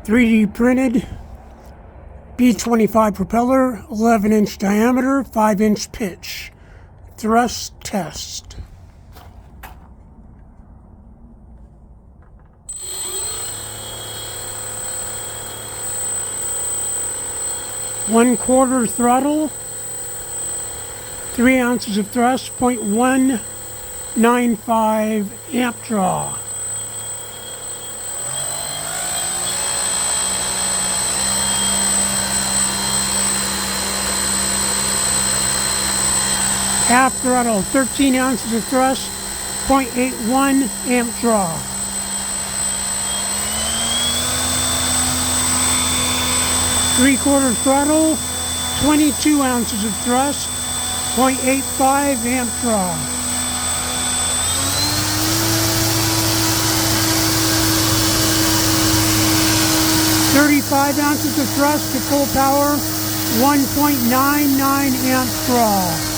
3D printed B-25 propeller, 11-inch diameter, 5-inch pitch. Thrust test. One-quarter throttle, 3 ounces of thrust, 0.195 amp draw. Half throttle, 13 ounces of thrust, 0.81 amp draw. Three-quarter throttle, 22 ounces of thrust, 0.85 amp draw. .35 ounces of thrust to full power, 1.99 amp draw.